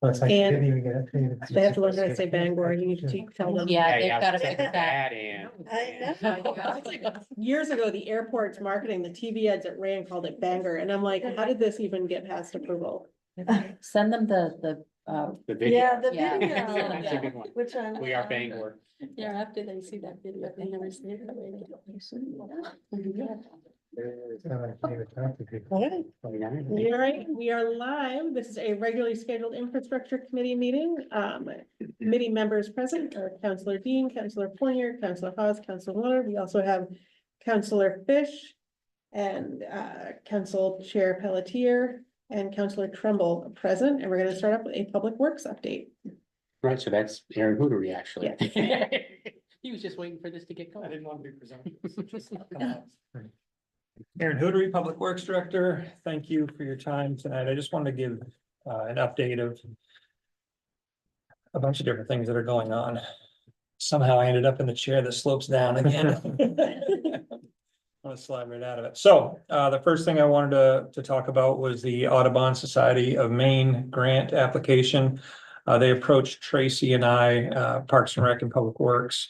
Looks like And didn't even get it. they have to learn how to say Bangor, you need to tell them. Yeah, you they've have got to to fix put that. in. I know. It's like, years ago, the airport's marketing, the TV ads that ran called it Bangor, and I'm like, how did this even get past approval? Send them the, The video. Yeah, the Yeah. video. That's a good one. Which one? We are Bangor. yeah, after they see that video, they never see it. All right, we are live. This is a regularly scheduled infrastructure committee meeting. Committee members present are Councillor Dean, Councillor Fournier, Councillor Hawes, Councillor Muller. We also have Councillor Fish and Council Chair Pelletier and Councillor Trumbull present. And we're going to start up with a public works update. Right, so that's Aaron Hootery, actually. Yeah. He was just waiting for this to get going. I didn't want to be presumptuous. Aaron Hootery, Public Works Director, thank you for your time tonight. I just wanted to give an update of a bunch of different things that are going on. Somehow I ended up in the chair that slopes down again. I'm gonna slide right out of it. So the first thing I wanted to talk about was the Audubon Society of Maine grant application. They approached Tracy and I, Parks and Rec and Public Works,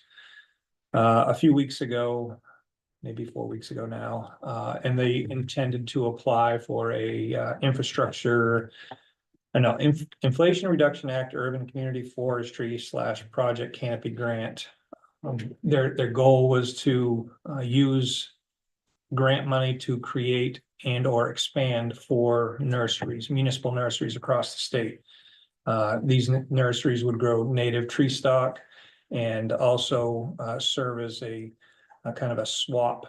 a few weeks ago, maybe 4 weeks ago now, and they intended to apply for a Inflation Reduction Act Urban Community Forestry / Project Canopy Grant. Their goal was to use grant money to create and or expand 4 nurseries, municipal nurseries across the state. These nurseries would grow native tree stock and also serve as a kind of a swap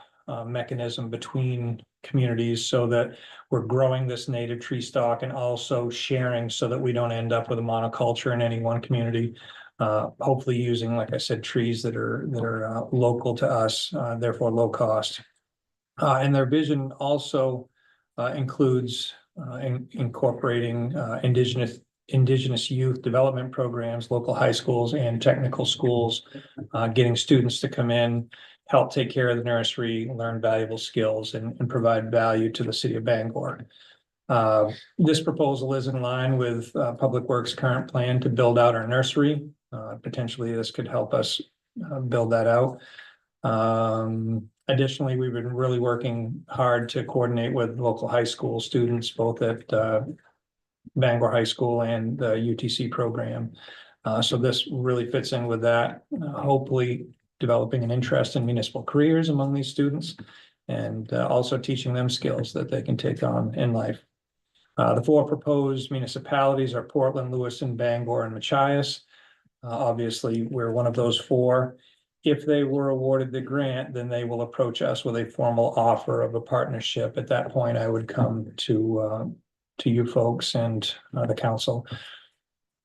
mechanism between communities so that we're growing this native tree stock and also sharing so that we don't end up with a monoculture in any one community. Hopefully using, like I said, trees that are local to us, therefore low cost. And their vision also includes incorporating indigenous youth development programs, local high schools and technical schools, getting students to come in, help take care of the nursery, learn valuable skills and provide value to the city of Bangor. This proposal is in line with Public Works' current plan to build out our nursery. Potentially this could help us build that out. Additionally, we've been really working hard to coordinate with local high school students, both at Bangor High School and the UTC program. So this really fits in with that, hopefully developing an interest in municipal careers among these students and also teaching them skills that they can take on in life. The 4 proposed municipalities are Portland, Lewiston, Bangor, and Machias. Obviously, we're one of those 4. If they were awarded the grant, then they will approach us with a formal offer of a partnership. At that point, I would come to you folks and the council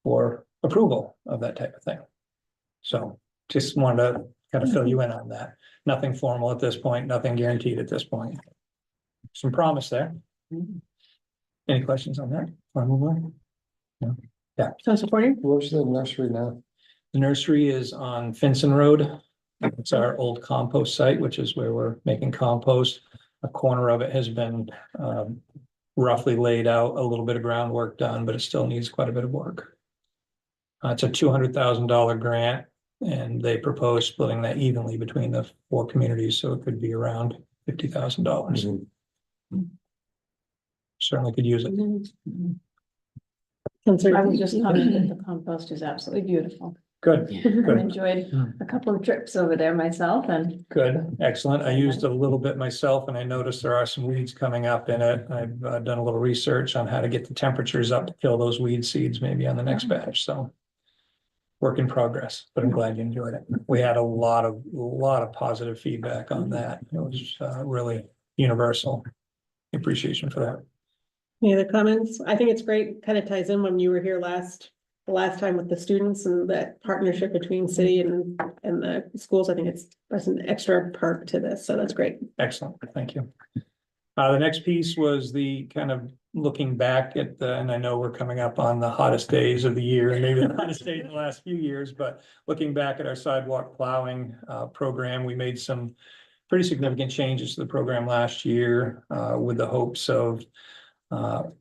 for approval of that type of thing. So just wanted to kind of fill you in on that. Nothing formal at this point, nothing guaranteed at this point. Some promise there. Any questions on that? Want to move on? No? Yeah. Councillor Fournier? Where's the nursery now? The nursery is on Finson Road. It's our old compost site, which is where we're making compost. A corner of it has been roughly laid out, a little bit of groundwork done, but it still needs quite a bit of work. It's a $200,000 grant, and they propose splitting that evenly between the 4 communities, so it could be around $50,000. Certainly could use it. Councillor I would Dean? just comment that the compost is absolutely beautiful. Good, I good. enjoyed a couple of trips over there myself and Good, excellent. I used it a little bit myself and I noticed there are some weeds coming up in it. I've done a little research on how to get the temperatures up to kill those weed seeds maybe on the next batch, so. Work in progress, but I'm glad you enjoyed it. We had a lot of positive feedback on that. It was really universal. Appreciation for that. Any other comments? I think it's great, kind of ties in when you were here the last time with the students and that partnership between city and the schools. I think that's an extra perk to this, so that's great. Excellent, thank you. The next piece was the kind of looking back at and I know we're coming up on the hottest days of the year, and maybe the hottest day in the last few years, but looking back at our sidewalk plowing program, we made some pretty significant changes to the program last year with the hopes of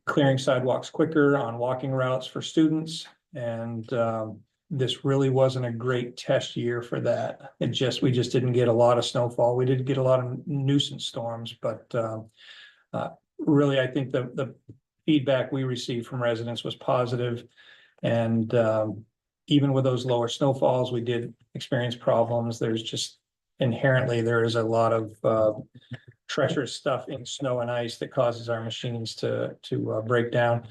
clearing sidewalks quicker on walking routes for students. And this really wasn't a great test year for that. We just didn't get a lot of snowfall. We did get a lot of nuisance storms, but really, I think the feedback we received from residents was positive. And even with those lower snowfalls, we did experience problems. There's just inherently, there is a lot of treacherous stuff in snow and ice that causes our machines to break down.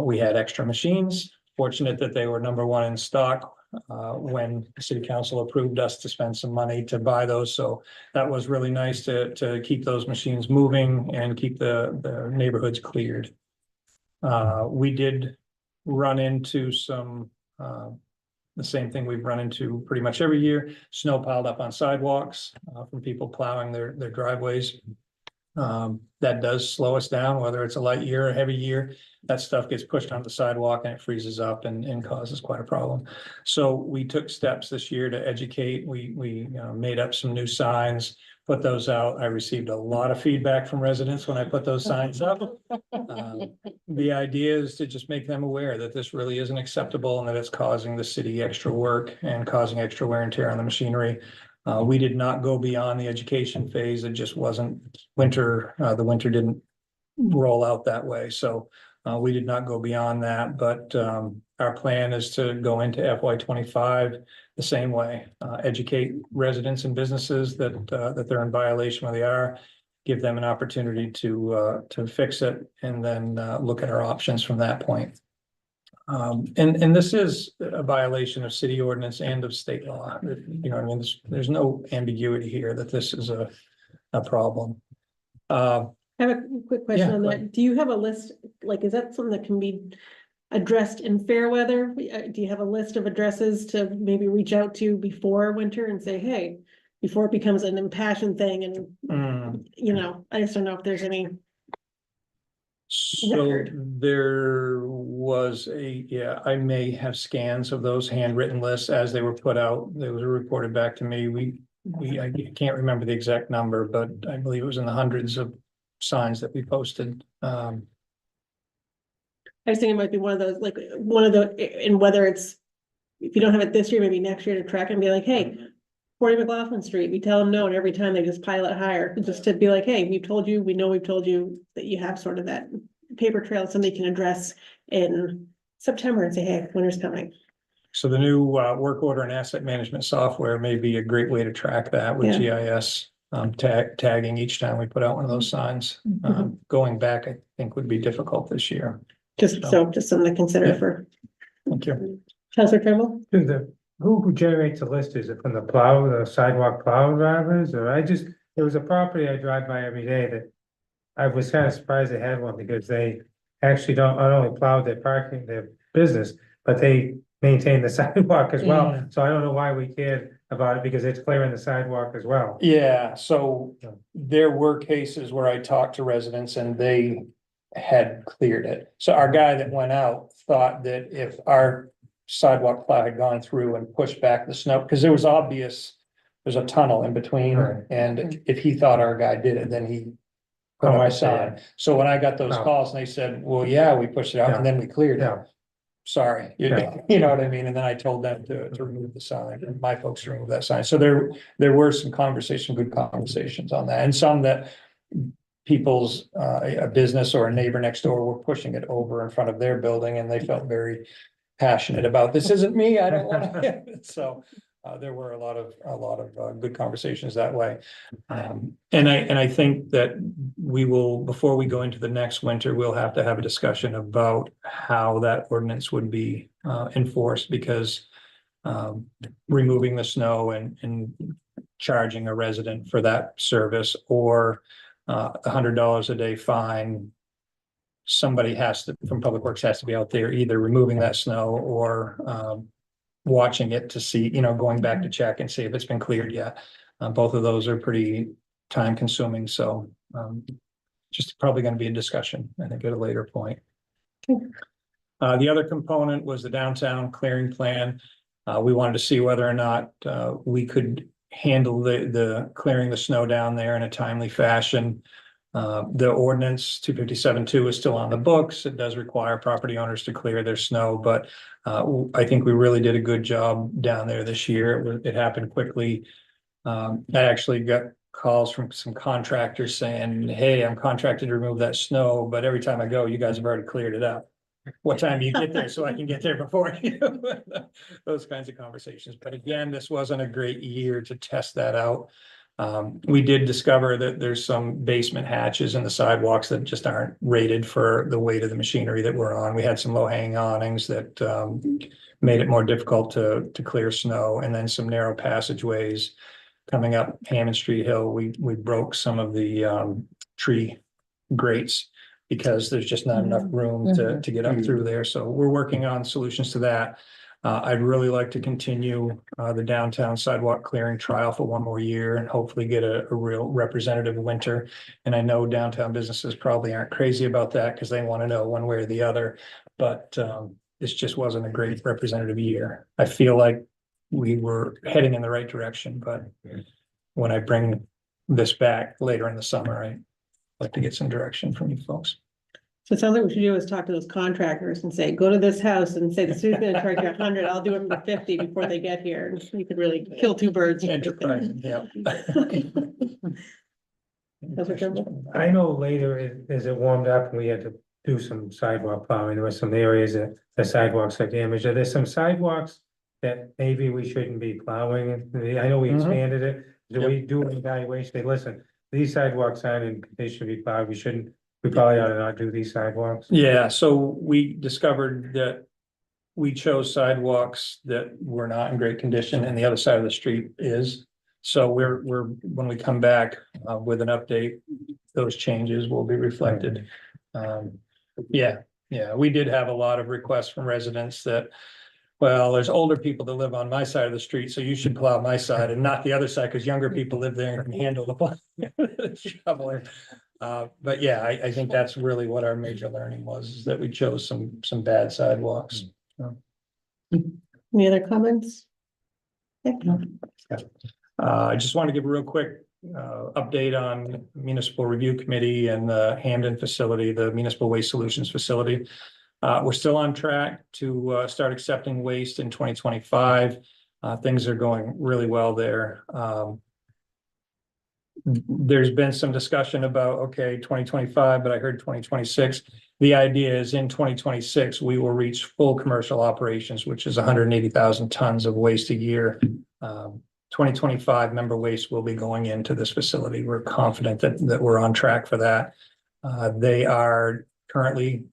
We had extra machines, fortunate that they were number one in stock when the city council approved us to spend some money to buy those. So that was really nice to keep those machines moving and keep the neighborhoods cleared. We did run into some, the same thing we've run into pretty much every year, snow piled up on sidewalks from people plowing their driveways. That does slow us down, whether it's a light year or a heavy year. That stuff gets pushed onto the sidewalk and it freezes up and causes quite a problem. So we took steps this year to educate. We made up some new signs, put those out. I received a lot of feedback from residents when I put those signs up. The idea is to just make them aware that this really isn't acceptable and that it's causing the city extra work and causing extra wear and tear on the machinery. We did not go beyond the education phase. It just wasn't winter. The winter didn't roll out that way. So we did not go beyond that, but our plan is to go into FY25 the same way. Educate residents and businesses that they're in violation where they are, give them an opportunity to fix it, and then look at our options from that point. And this is a violation of city ordinance and of state law. You know, I mean, there's no ambiguity here that this is a problem. I have a quick question Yeah, on go that. Do you have a list, like, is that something that can be addressed in fair weather? Do you have a list of addresses to maybe reach out to before winter and say, hey, before it becomes an impassioned thing and, you know, I just don't know if there's any. So Record. there was I may have scans of those handwritten lists as they were put out. They were reported back to me. I can't remember the exact number, but I believe it was in the hundreds of signs that we posted. I was thinking it might be one of those, like, and whether it's, if you don't have it this year, maybe next year to track and be like, hey, 40 McLaughlin Street, we tell them no, and every time they just pile it higher, just to be like, hey, we've told you, we know we've told you that you have sort of that paper trail, somebody can address in September and say, hey, winter's coming. So the new work order and asset management software may be a great way to track that with GIS tagging each time we put out one of those signs. Going back, I think would be difficult this year. Just something to consider. Yeah. For Thank you. Councilor Trimble. Who generates the list? Is it from the sidewalk plow drivers, or there was a property I drive by every day that I was kind of surprised they had one, because they actually don't not only plow their parking, their business, but they maintain the sidewalk as well. So I don't know why we cared about it, because it's clearing the sidewalk as well. Yeah, so there were cases where I talked to residents and they had cleared it. So our guy that went out thought that if our sidewalk plow had gone through and pushed back the snow, because there's a tunnel in between, Right. and if he thought our guy did it, then he put Oh, up I a see. sign. So when I got those Oh. calls and they said, well, yeah, we pushed it out and then we cleared it. Yeah. Sorry, Yeah. you know what I mean? And then I told them to remove the sign, and my folks to remove that sign. So there were some good conversations on that, and some that people's, a business or a neighbor next door were pushing it over in front of their building, and they felt very passionate about, this isn't me, I don't want to. So there were a lot of good conversations that way. And I think that we will, before we go into the next winter, we'll have to have a discussion about how that ordinance would be enforced, because removing the snow and charging a resident for that service, or $100 a day fine. Somebody from Public Works has to be out there either removing that snow or watching it to see, going back to check and see if it's been cleared yet. Both of those are pretty time consuming, so just probably going to be a discussion, I think, at a later point. The other component was the downtown clearing plan. We wanted to see whether or not we could handle the clearing the snow down there in a timely fashion. The ordinance 257-2 is still on the books. It does require property owners to clear their snow, but I think we really did a good job down there this year. It happened quickly. I actually got calls from some contractors saying, hey, I'm contracted to remove that snow, but every time I go, you guys have already cleared it up. What time do you get there so I can get there before you? Those kinds of conversations. But again, this wasn't a great year to test that out. We did discover that there's some basement hatches in the sidewalks that just aren't rated for the weight of the machinery that we're on. We had some low hanging awnings that made it more difficult to clear snow, and then some narrow passageways coming up Hammond Street Hill. We broke some of the tree grates because there's just not enough room to get up through there. So we're working on solutions to that. I'd really like to continue the downtown sidewalk clearing trial for one more year and hopefully get a real representative winter. And I know downtown businesses probably aren't crazy about that because they want to know one way or the other. But this just wasn't a great representative year. I feel like we were heading in the right direction, but when I bring this back later in the summer, I'd like to get some direction from you folks. So it sounds like what we should do is talk to those contractors and say, go to this house and say, the city's gonna charge you 100, I'll do it for 50 before they get here. And you could really kill two birds. Enterprise, yeah. That's what you're- I know later as it warmed up and we had to do some sidewalk plowing, there were some areas that the sidewalks are damaged. Are there some sidewalks that maybe we shouldn't be plowing? I know we Mhm. expanded it. Do we do an evaluation? Say, listen, these sidewalks aren't in condition to be plowed. We probably ought to not do these sidewalks. Yeah, so we discovered that we chose sidewalks that were not in great condition and the other side of the street is. So when we come back with an update, those changes will be reflected. Yeah, we did have a lot of requests from residents that, well, there's older people that live on my side of the street, so you should plow my side and not the other side, because younger people live there and can handle the shoveling. But yeah, I think that's really what our major learning was, is that we chose some bad sidewalks. Any other comments? I just want to give a real quick update on municipal review committee and the Hamden facility, the municipal waste solutions facility. We're still on track to start accepting waste in 2025. Things are going really well there. There's been some discussion about, okay, 2025, but I heard 2026. The idea is in 2026, we will reach full commercial operations, which is 180,000 tons of waste a year. 2025 member waste will be going into this facility. We're confident that we're on track for that. They are currently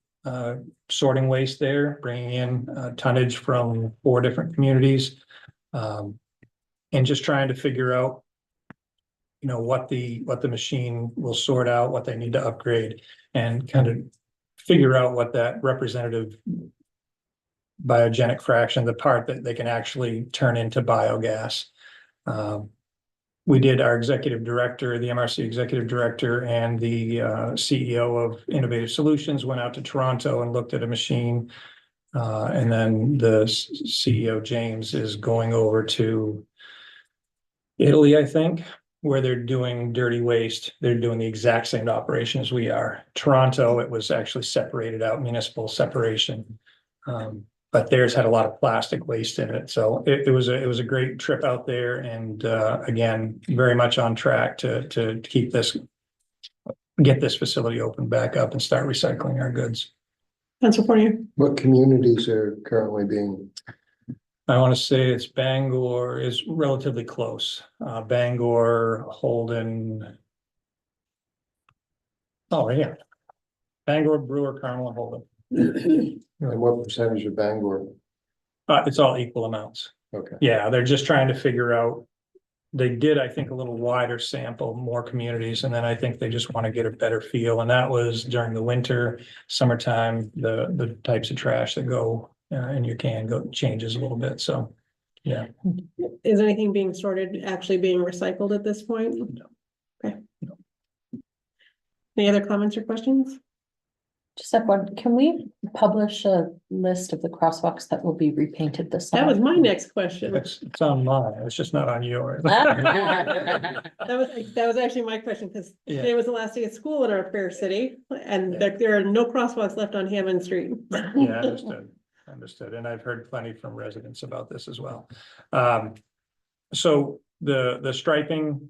sorting waste there, bringing in tonnage from 4 different communities, and just trying to figure out, you know, what the machine will sort out, what they need to upgrade, and kind of figure out what that representative biogenic fraction, the part that they can actually turn into biogas. We did, our executive director, the MRC executive director, and the CEO of Innovative Solutions went out to Toronto and looked at a machine. And then the CEO, James, is going over to Italy, I think, where they're doing dirty waste. They're doing the exact same operation as we are. Toronto, it was actually separated out, municipal separation. But theirs had a lot of plastic waste in it. So it was a great trip out there, and again, very much on track to get this facility open back up and start recycling our goods. Councilor Fournier. What communities are currently being, I want to say it's Bangor is relatively close. Bangor, Holden. Oh, right here. Bangor, Brewer, Carmel, and Holden. and what percentage of Bangor? It's all equal amounts. Okay. Yeah, they're just trying to figure out. They did, I think, a little wider sample, more communities, and then I think they just want to get a better feel. And that was during the winter, summertime, the types of trash that go in your can changes a little bit. So, yeah. Is anything being sorted, actually being recycled at this point? No. Okay. No. Any other comments or questions? Just have one, can we publish a list of the crosswalks that will be repainted this summer? That was my next question. It's on mine, it's just not on yours. That was actually my question, because Yeah. today was the last day of school in our fair city, and there are no crosswalks left on Hammond Street. Yeah, understood, and I've heard plenty from residents about this as well. So the striping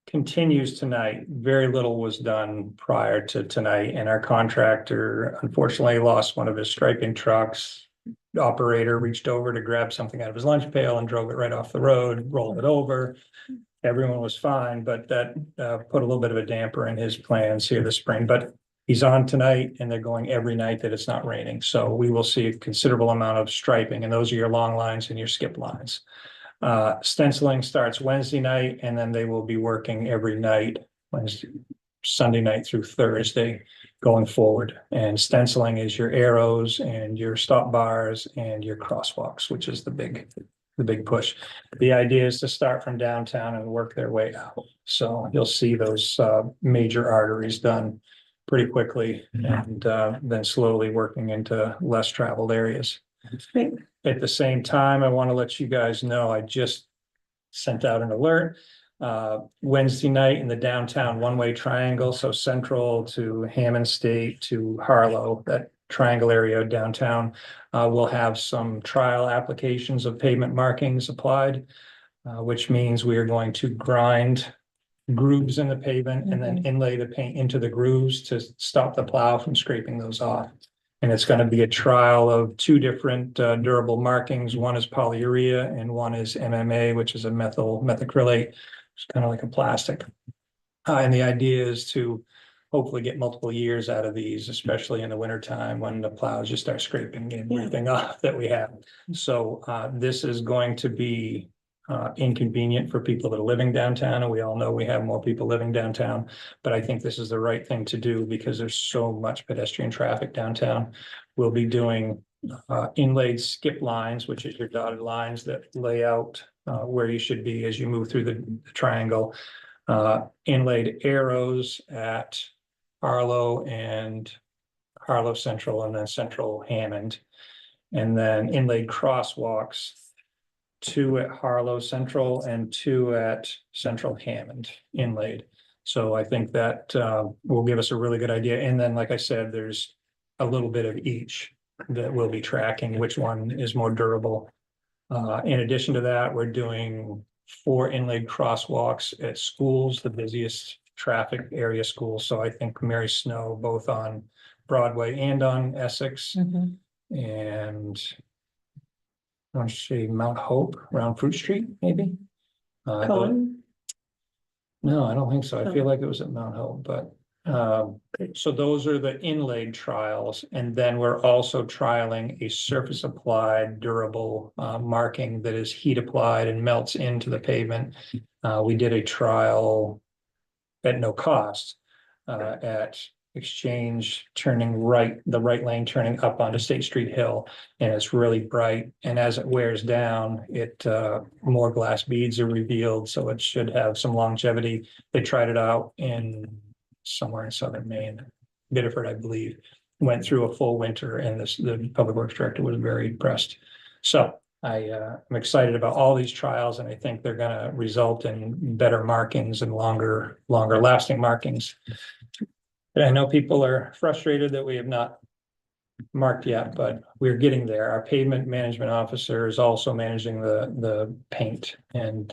continues tonight. Very little was done prior to tonight, and our contractor unfortunately lost one of his striping trucks. The operator reached over to grab something out of his lunch pail and drove it right off the road, rolled it over. Everyone was fine, but that put a little bit of a damper in his plans here this spring, but he's on tonight and they're going every night that it's not raining. So we will see a considerable amount of striping, and those are your long lines and your skip lines. Stenciling starts Wednesday night, and then they will be working every night, Sunday night through Thursday going forward. And stenciling is your arrows and your stop bars and your crosswalks, which is the big push. The idea is to start from downtown and work their way out. So you'll see those major arteries done pretty quickly, and then slowly working into less traveled areas. Great. At the same time, I want to let you guys know, I just sent out an alert. Wednesday night in the downtown one-way triangle, so central to Hammond State to Harlow, that triangle area downtown, will have some trial applications of pavement markings applied, which means we are going to grind grooves in the pavement and then inlay the paint into the grooves to stop the plow from scraping those off. And it's going to be a trial of two different durable markings. One is polyurea and one is MMA, which is a methacrylate. It's kind of like a plastic. And the idea is to hopefully get multiple years out of these, especially in the wintertime when the plows just start scraping everything off that we have. So this is going to be inconvenient for people that are living downtown, and we all know we have more people living downtown, but I think this is the right thing to do because there's so much pedestrian traffic downtown. We'll be doing inlaid skip lines, which is your dotted lines that lay out where you should be as you move through the triangle. Inlaid arrows at Harlow and Harlow Central, and then Central Hammond, and then inlaid crosswalks, 2 at Harlow Central and 2 at Central Hammond inlaid. So I think that will give us a really good idea. And then, like I said, there's a little bit of each that we'll be tracking, which one is more durable. In addition to that, we're doing 4 inlaid crosswalks at schools, the busiest traffic area schools. So I think Mary Snow, both on Broadway and on Essex, and I want to say Mount Hope around Fruit Street, maybe. Colin? No, I don't think so. I feel like it was at Mount Hope, but so those are the inlaid trials. And then we're also trialing a surface applied durable marking that is heat applied and melts into the pavement. We did a trial at no cost at Exchange, turning right, the right lane turning up onto State Street Hill, and it's really bright. And as it wears down, it more glass beads are revealed, so it should have some longevity. They tried it out in somewhere in southern Maine, Biddeford, I believe. Went through a full winter, and the public works director was very impressed. So I'm excited about all these trials, and I think they're going to result in better markings and longer lasting markings. I know people are frustrated that we have not marked yet, but we're getting there. Our pavement management officer is also managing the paint, and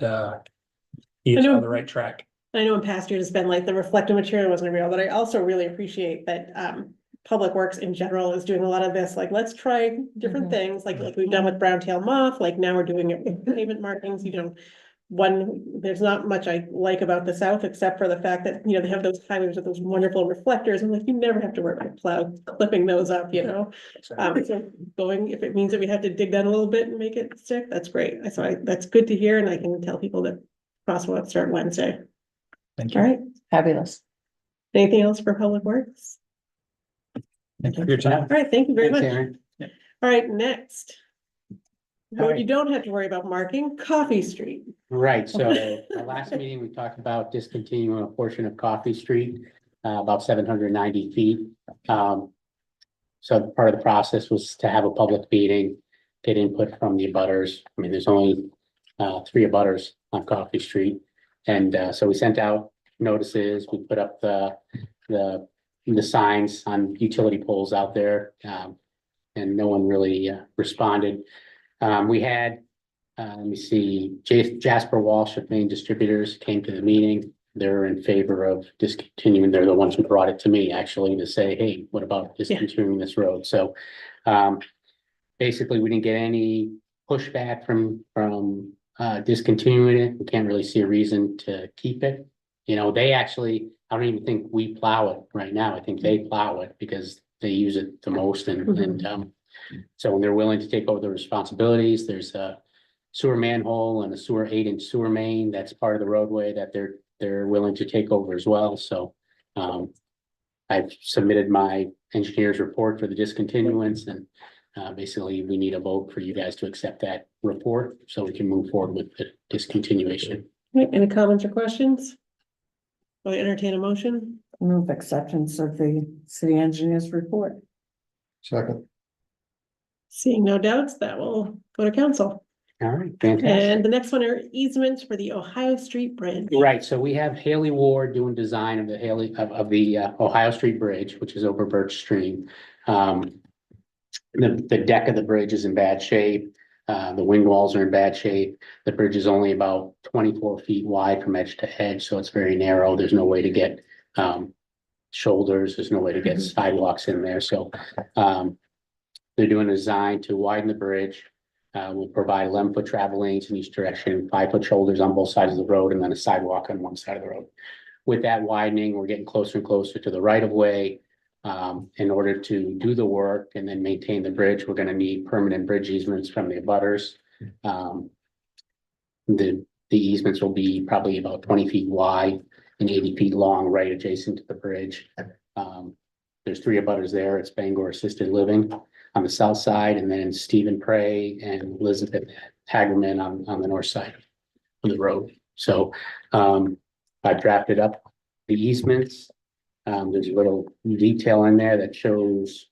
he's on the right track. I know in past years it's been like the reflective material wasn't real, but I also really appreciate that Public Works in general is doing a lot of this, like, let's try different things, like we've done with brown tail moth, like now we're doing it with pavement markings, there's not much I like about the South, except for the fact that, they have those timers with those wonderful reflectors, and like, you never have to worry about plow clipping those up, So if it means that we have to dig down a little bit and make it stick, that's great. That's good to hear, and I can tell people that crosswalks start Wednesday. Thank you. All right, Fabulous. anything else for Public Works? Thank you for your time. All right, thank you very Thanks, much. Aaron. All right, next. All What right. you don't have to worry about marking, Coffee Street. Right, so our last meeting, we talked about discontinuing a portion of Coffee Street. about 790 feet. So part of the process was to have a public meeting, get input from the abutters. I mean, there's only 3 abutters on Coffee Street. And so we sent out notices, we put up the signs on utility poles out there. And no one really responded. We had, let me see, Jasper Walsh of Maine Distributors came to the meeting. They're in favor of discontinuing. They're the ones who brought it to me actually to say, hey, what about discontinuing this road? So basically, we didn't get any pushback from discontinuing it. We can't really see a reason to keep it. You know, they actually, I don't even think we plow it right now. I think they plow it because they use it the most and so when they're willing to take over the responsibilities, there's a sewer manhole and a 8-inch sewer main. That's part of the roadway that they're willing to take over as well. So I've submitted my engineer's report for the discontinuance and basically we need a vote for you guys to accept that report so we can move forward with the discontinuation. Any comments or questions? Will I entertain a motion? Move acceptance of the city engineer's report. Second. Seeing no doubts, that will go to council. All right, fantastic. And the next one are easements for the Ohio Street Bridge. Right, so we have Haley Ward doing design of the Ohio Street Bridge, which is over Birch Stream. The deck of the bridge is in bad shape. The wing walls are in bad shape. The bridge is only about 24 feet wide from edge to edge, so it's very narrow. There's no way to get shoulders. There's no way to get sidewalks in there. So they're doing a design to widen the bridge. We'll provide 11-foot travel lanes in each direction, 5-foot shoulders on both sides of the road, and then a sidewalk on one side of the road. With that widening, we're getting closer and closer to the right of way. In order to do the work and then maintain the bridge, we're gonna need permanent bridge easements from the abutters. The easements will be probably about 20 feet wide and 80 feet long, right adjacent to the bridge. There's 3 abutters there. It's Bangor Assisted Living on the south side, and then Stephen Prey and Elizabeth Hagerman on the north side of the road. So I drafted up the easements. There's a little detail in there that shows,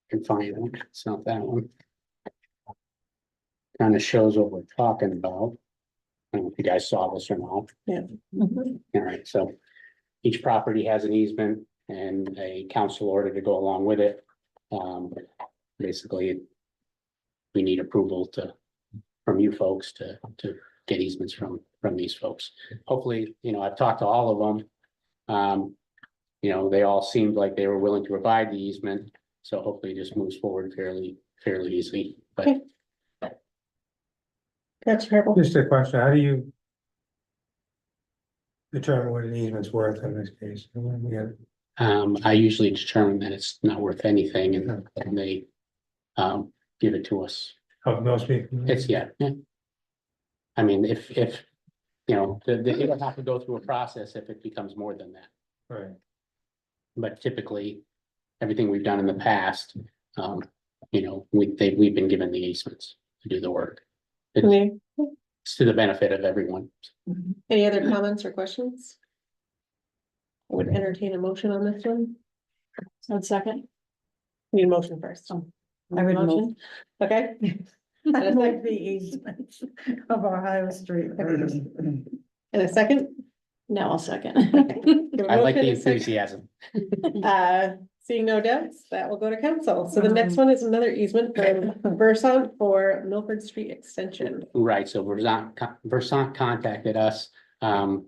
I can find it, it's not that one. Kind of shows what we're talking about. I don't know if you guys saw this or not. Yeah. Mhm. All right, so each property has an easement and a council order to go along with it. Basically, we need approval from you folks to get easements from these folks. Hopefully, you know, I've talked to all of them. You know, they all seemed like they were willing to provide the easement, so hopefully it just moves forward fairly easily, but. Okay. That's terrible. Just a question, how do you determine what an easement's worth in this case? Yeah. I usually determine that it's not worth anything and they give it to us. Of most people? It's, yeah. I mean, if, you know, it'll have to go through a process if it becomes more than that. Right. But typically, everything we've done in the past, you know, we've been given the easements to do the work. It's to the benefit of everyone. Any other comments or questions? I would entertain a motion on this one. So second. Need a motion first. I would move. Motion? Okay. I like the easements of Ohio Street. And a second? No, I'll second. I like the Motion, a second. enthusiasm. Seeing no doubts, that will go to council. So the next one is another easement from Versant for Milford Street Extension. Right, so Versant contacted us.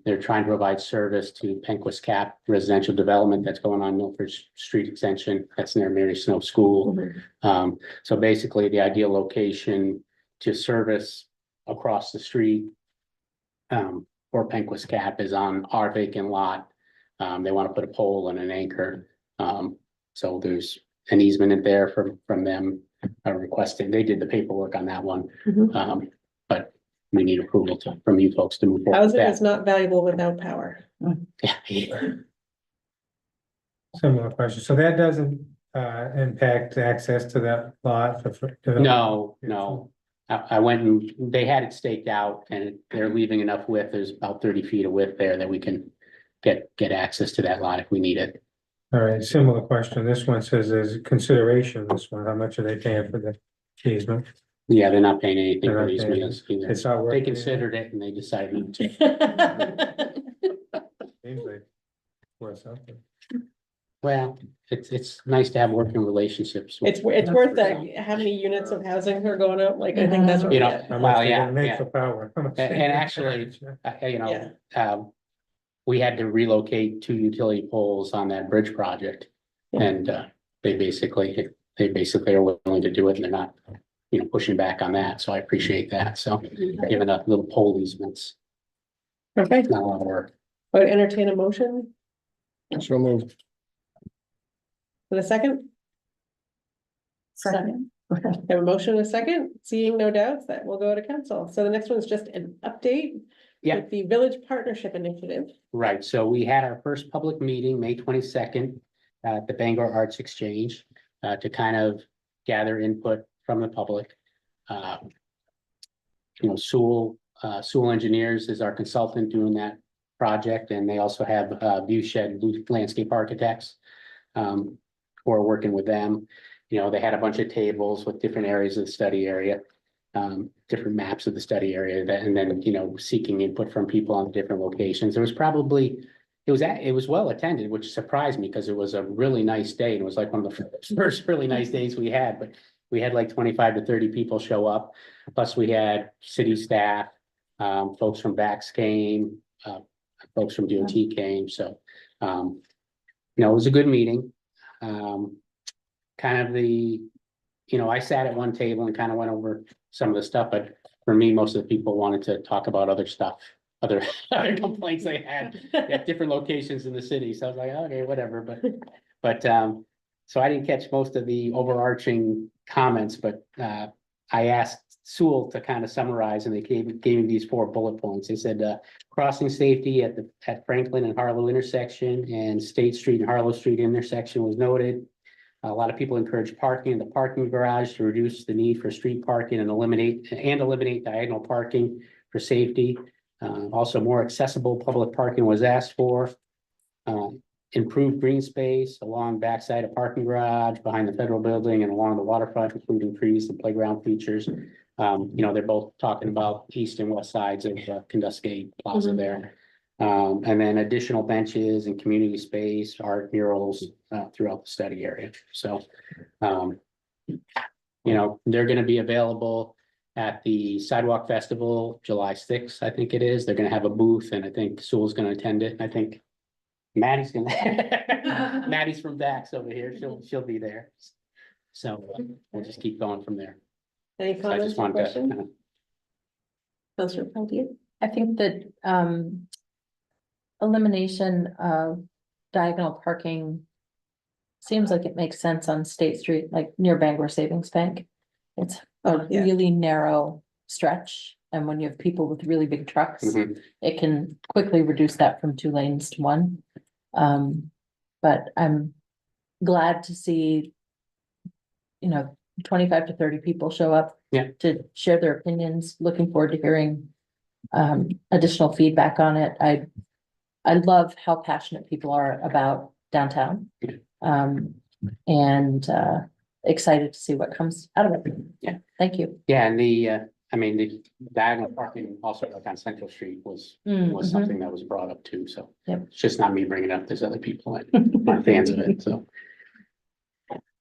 They're trying to provide service to Penquist Cap residential development that's going on Milford Street Extension. That's near Mary Snow School. So basically the ideal location to service across the street for Penquist Cap is on our vacant lot. They want to put a pole and an anchor. So there's an easement in there from them requesting. They did the paperwork on that one. But we need approval from you folks to move forward with Housing is that. not valuable without power. Yeah. Similar question, so that doesn't impact access to that lot for. No. I went and they had it staked out and they're leaving enough width. There's about 30 feet of width there that we can get access to that lot if we need it. All right, similar question. This one says there's consideration, this one, how much are they paying for the easement? Yeah, they're not paying anything They're for not these paying meetings either. It's not worth They it. considered it and they decided not to. Seems like worth something. Well, it's nice to have working relationships. It's worth that, how many units of housing are going up, like, I think that's what. You know, yeah. How Well, much they yeah, gonna make yeah. for power? How much And they- actually, you know, Yeah. we had to relocate 2 utility poles on that bridge project. Yeah. And they basically are willing to do it and they're not, you know, pushing back on that. So I appreciate that. So giving up little pole easements, Okay, not a lot of work. I would entertain a motion So moved. for the second. Second. I have a motion and a second, seeing no doubts that will go to council. So the next one is just an update. Yeah. With the Village Partnership Initiative. Right, so we had our first public meeting, May 22nd, at the Bangor Arts Exchange, to kind of gather input from the public. You know, Sewell Engineers is our consultant doing that project, and they also have Viewshed Landscape Architects. Who are working with them. You know, they had a bunch of tables with different areas of the study area. Different maps of the study area, and then, you know, seeking input from people on different locations. There was probably, it was well attended, which surprised me because it was a really nice day. And it was like one of the first really nice days we had, but we had like 25 to 30 people show up. Plus we had city staff, folks from VAX came, folks from DOT came. So, you know, it was a good meeting. Kind of the, you know, I sat at one table and kind of went over some of the stuff, but for me, most of the people wanted to talk about other stuff, other complaints they had at different locations in the city. So I was like, okay, whatever, but, so I didn't catch most of the overarching comments, but, I asked Sewell to kind of summarize and they gave me these 4 bullet points. They said, crossing safety at Franklin and Harlow intersection and State Street and Harlow Street intersection was noted. A lot of people encourage parking in the parking garage to reduce the need for street parking and eliminate diagonal parking for safety. Also more accessible public parking was asked for. Improved green space along backside of parking garage, behind the federal building and along the waterfront, including trees and playground features. You know, they're both talking about east and west sides of Kenduskeag Plaza there. And then additional benches and community space, art murals throughout the study area. So, you know, they're gonna be available at the Sidewalk Festival, July 6th, I think it is. They're gonna have a booth and I think Sewell's gonna attend it. I think Maddie's gonna, Maddie's from Dax over here. She'll be there. So we'll just keep going from there. Any So I comments just or wanted to questions? kind of Councilor Pelletier? I think that elimination of diagonal parking seems like it makes sense on State Street, like near Bangor Savings Bank. It's a Yeah. really narrow stretch, and when you have people with really big trucks, Mhm. it can quickly reduce that from 2 lanes to 1. But I'm glad to see, you know, 25 to 30 people show up. Yeah. To share their opinions. Looking forward to hearing additional feedback on it. I love how passionate people are about downtown. And excited to see what comes out of it. Yeah. Thank you. Yeah, and the diagonal parking also like on Central Street was Mhm. something that was brought up too, so. Yep. It's just not me bringing it up, there's other people that are fans of it, so.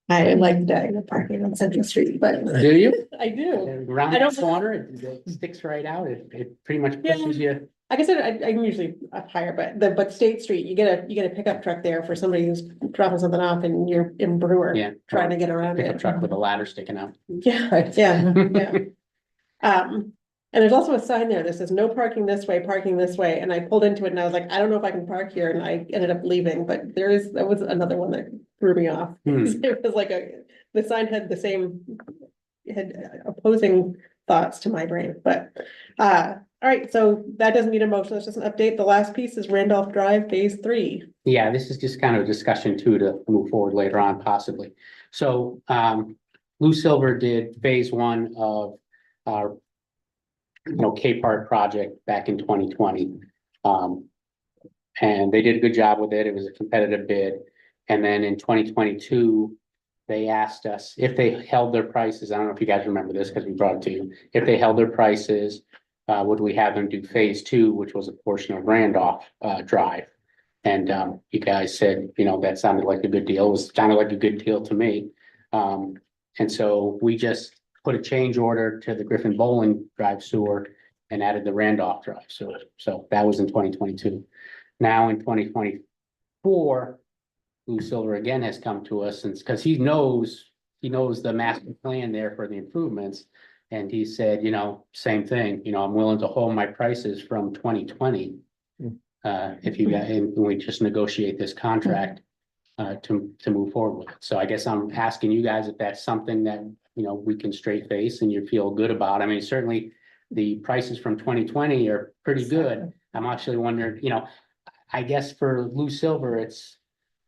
I like diagonal parking on Central Street, but. Do you? I do. Around I the don't- corner, it sticks right out, it pretty much pushes you. Like I said, I'm usually up higher, but State Street, you get a pickup truck there for somebody who's dropping something off and you're in Brewer. Yeah. Trying to get around Pickup it. truck with a ladder sticking out. Yeah, Right. yeah, yeah. And there's also a sign there that says no parking this way, and I pulled into it and I was like, I don't know if I can park here, and I ended up leaving, but that was another one that threw me off. Hmm. It was like the sign had had opposing thoughts to my brain, but, all right, so that doesn't need a motion, that's just an update. The last piece is Randolph Drive Phase 3. Yeah, this is just kind of a discussion too to move forward later on possibly. So Lou Silver did phase 1 of our K-Part project back in 2020. And they did a good job with it. It was a competitive bid. And then in 2022, they asked us if they held their prices. I don't know if you guys remember this because we brought it to you. If they held their prices, would we have them do phase two, which was a portion of Randolph Drive? And you guys said, you know, that sounded like a good deal. It was sounded like a good deal to me. And so we just put a change order to the Griffin Bowling Drive sewer and added the Randolph Drive sewer. So that was in 2022. Now in 2024, Blue Silver again has come to us and because he knows the master plan there for the improvements. And he said, you know, same thing, you know, I'm willing to hold my prices from 2020. If you got, and we just negotiate this contract to move forward with it. So I guess I'm asking you guys if that's something that, you know, we can straight face and you feel good about. I mean, certainly the prices from 2020 are pretty good. I'm actually wondering, you know, I guess for Blue Silver, it's,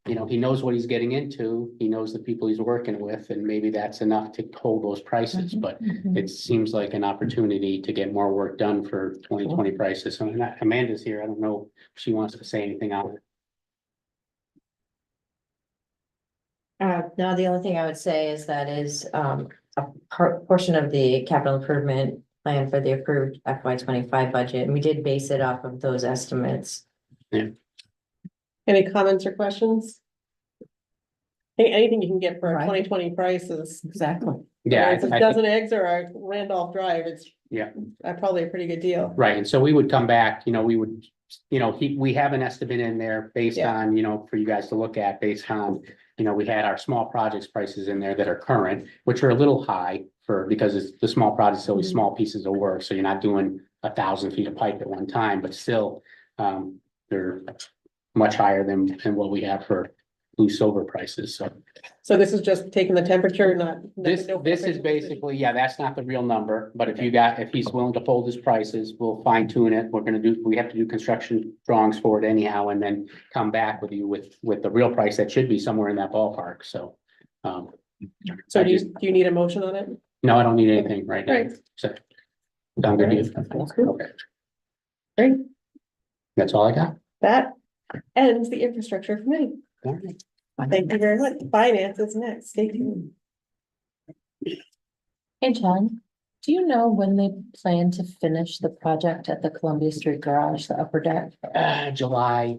you know, he knows what he's getting into. He knows the people he's working with, and maybe that's enough to hold those prices, but it seems like an opportunity to get more work done for 2020 prices. So Amanda's here. I don't know if she wants to say anything on it. No, the only thing I would say is that is, a portion of the capital improvement plan for the approved FY 25 budget, and we did base it off of those estimates. Any comments or questions? I think anything you can get for a Right. 2020 prices. Exactly. Yeah, It's a I think- dozen eggs or a Randolph Drive, it's. Yeah. Probably a pretty good deal. Right, and so we would come back, you know, we would, you know, we have an estimate in there based Yeah. on, you know, for you guys to look at based on. You know, we had our small projects prices in there that are current, which are a little high because it's the small projects, always Mhm. small pieces of work, so you're not doing 1,000 feet of pipe at one time, but still. They're much higher than what we have for Blue Silver prices, so. So this is just taking the temperature, not. This is basically, yeah, that's not the real number, but if he's willing to hold his prices, we'll fine tune it. We have to do construction drawings for it anyhow, and then come back with you with the real price that should be somewhere in that ballpark, so. So I do you, just- do you need a motion on it? No, I don't need anything right now, Right. so. Sound good to you? That's good. Okay. Great. That's all I got. That ends the infrastructure committee. All right. Thank you very much. Finance is next. Stay tuned. Hey, John, do you know when they plan to finish the project at the Columbia Street Garage, the upper deck? July